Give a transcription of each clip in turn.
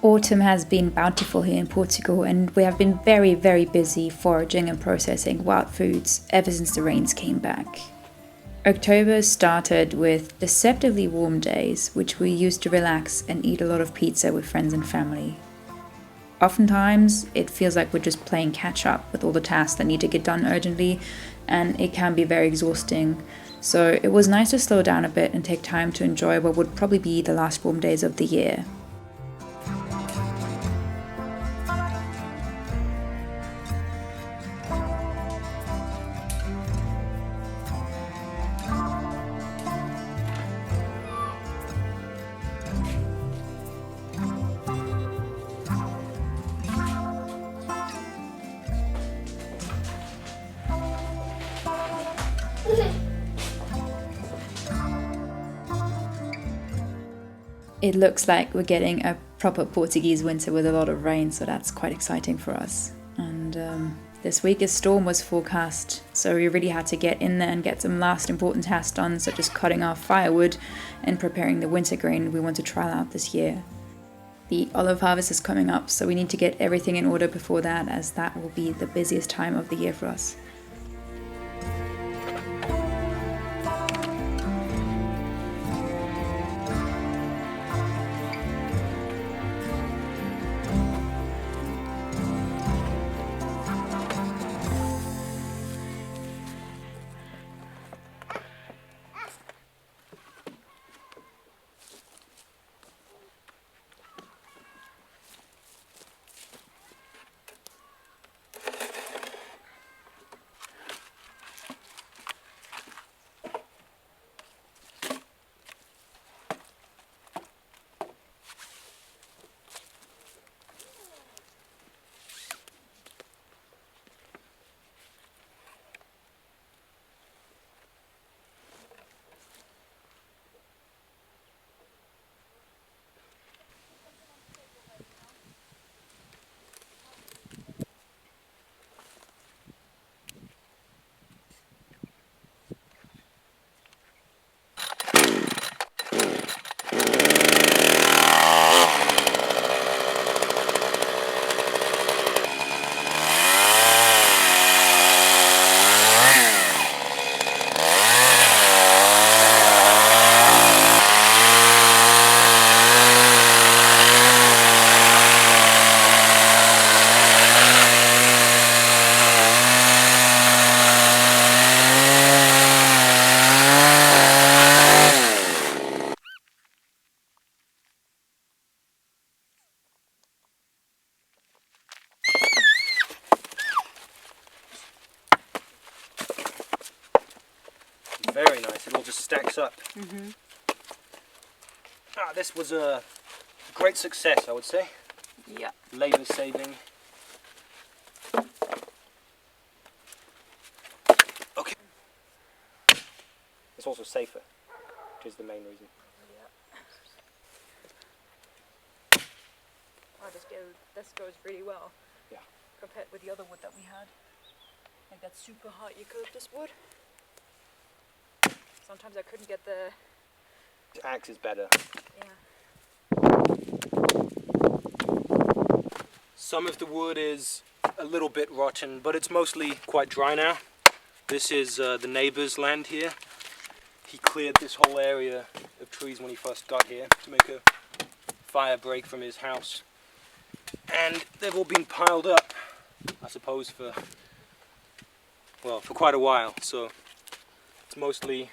Autumn has been bountiful here in Portugal, and we have been very, very busy foraging and processing wild foods ever since the rains came back. October started with deceptively warm days, which we used to relax and eat a lot of pizza with friends and family. Oftentimes, it feels like we're just playing catch up with all the tasks that need to get done urgently, and it can be very exhausting. So it was nice to slow down a bit and take time to enjoy what would probably be the last warm days of the year. It looks like we're getting a proper Portuguese winter with a lot of rain, so that's quite exciting for us. And this week a storm was forecast, so we really had to get in there and get some last important tasks done, such as cutting off firewood and preparing the winter grain we want to trial out this year. The olive harvest is coming up, so we need to get everything in order before that, as that will be the busiest time of the year for us. Very nice, it all just stacks up. This was a great success, I would say. Yeah. Labour saving. Okay. It's also safer, which is the main reason. Yeah. Oh, this goes really well. Yeah. Compared with the other wood that we had. Like that's super hot eucalyptus wood. Sometimes I couldn't get the... The axe is better. Yeah. Some of the wood is a little bit rotten, but it's mostly quite dry now. This is the neighbour's land here. He cleared this whole area of trees when he first got here to make a fire break from his house. And they've all been piled up, I suppose, for quite a while. So it's mostly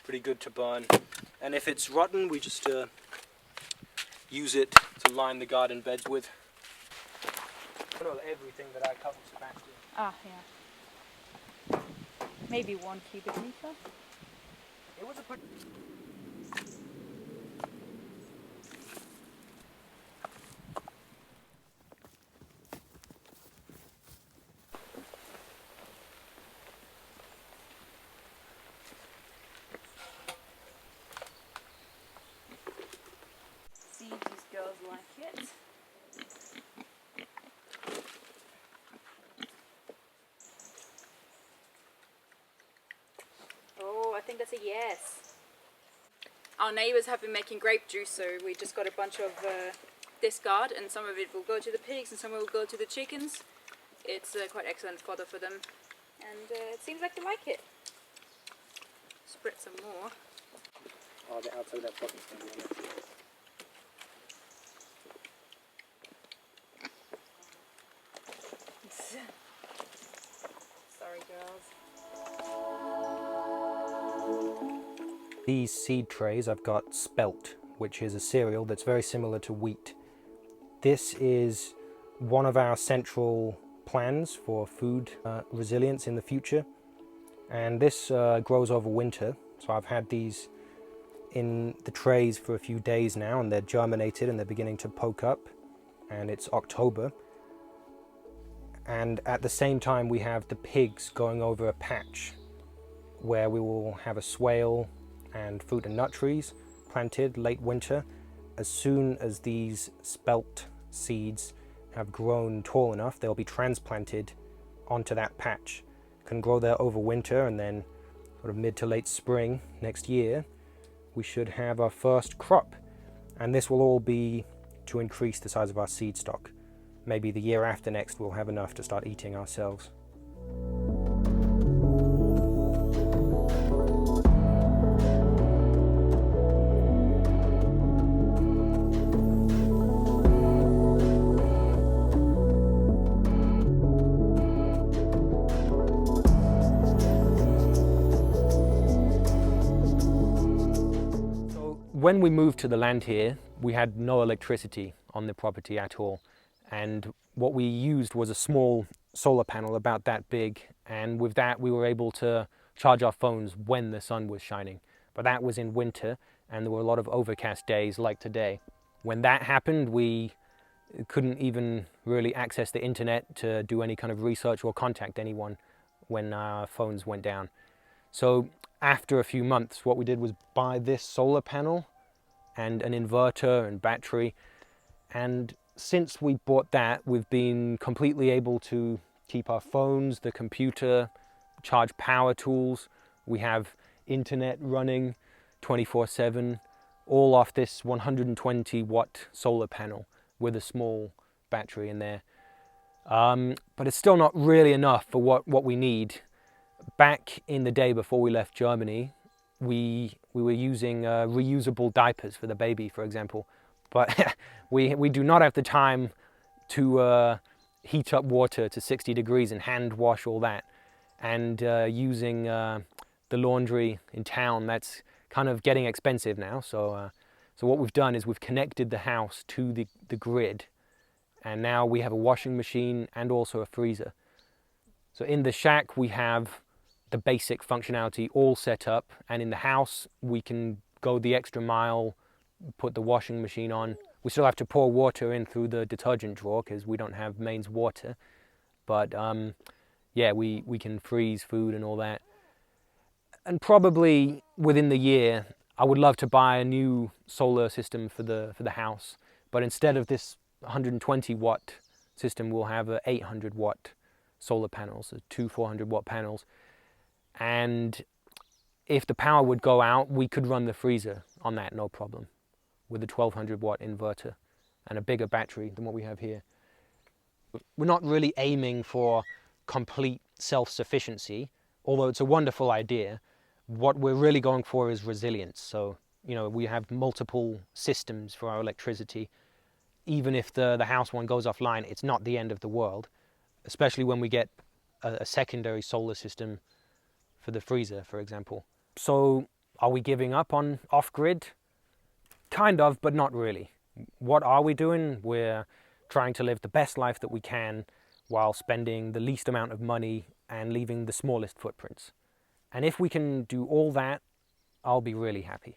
pretty good to burn. And if it's rotten, we just use it to line the garden beds with. I know everything that I cut was Sebastian. Ah, yeah. Maybe one cubic meter. It was a pretty... See if these girls like it. Oh, I think that's a yes. Our neighbours have been making grape juice, so we just got a bunch of discard, and some of it will go to the pigs and some will go to the chickens. It's quite excellent fodder for them, and it seems like they like it. Spread some more. Oh, the outside of that pocket's going to be on it. Sorry, girls. These seed trays, I've got spelt, which is a cereal that's very similar to wheat. This is one of our central plans for food resilience in the future, and this grows over winter. So I've had these in the trays for a few days now, and they're germinated and they're beginning to poke up, and it's October. And at the same time we have the pigs going over a patch where we will have a swale and fruit and nut trees planted late winter. As soon as these spelt seeds have grown tall enough, they'll be transplanted onto that patch, can grow there over winter, and then sort of mid to late spring next year we should have our first crop. And this will all be to increase the size of our seed stock. Maybe the year after next we'll have enough to start eating ourselves. When we moved to the land here, we had no electricity on the property at all. And what we used was a small solar panel about that big. And with that, we were able to charge our phones when the sun was shining. But that was in winter, and there were a lot of overcast days like today. When that happened, we couldn't even really access the internet to do any kind of research or contact anyone when our phones went down. So after a few months, what we did was buy this solar panel and an inverter and battery. And since we bought that, we've been completely able to keep our phones, the computer, charge power tools. We have internet running 24/7, all off this 120 watt solar panel with a small battery in there. But it's still not really enough for what we need. Back in the day before we left Germany, we were using reusable diapers for the baby, for example. But we do not have the time to heat up water to 60 degrees and hand wash all that. And using the laundry in town, that's kind of getting expensive now. So what we've done is we've connected the house to the grid. And now we have a washing machine and also a freezer. So in the shack we have the basic functionality all set up, and in the house we can go the extra mile, put the washing machine on. We still have to pour water in through the detergent drawer because we don't have mains water, but yeah, we can freeze food and all that. And probably within the year I would love to buy a new solar system for the house, but instead of this 120 watt system we'll have a 800 watt solar panels, so two 400 watt panels. And if the power would go out, we could run the freezer on that, no problem, with a 1200 watt inverter and a bigger battery than what we have here. We're not really aiming for complete self-sufficiency, although it's a wonderful idea. What we're really going for is resilience. So, you know, we have multiple systems for our electricity. Even if the house one goes offline, it's not the end of the world, especially when we get a secondary solar system for the freezer, for example. So are we giving up on off-grid? Kind of, but not really. What are we doing? We're trying to live the best life that we can while spending the least amount of money and leaving the smallest footprints. And if we can do all that, I'll be really happy.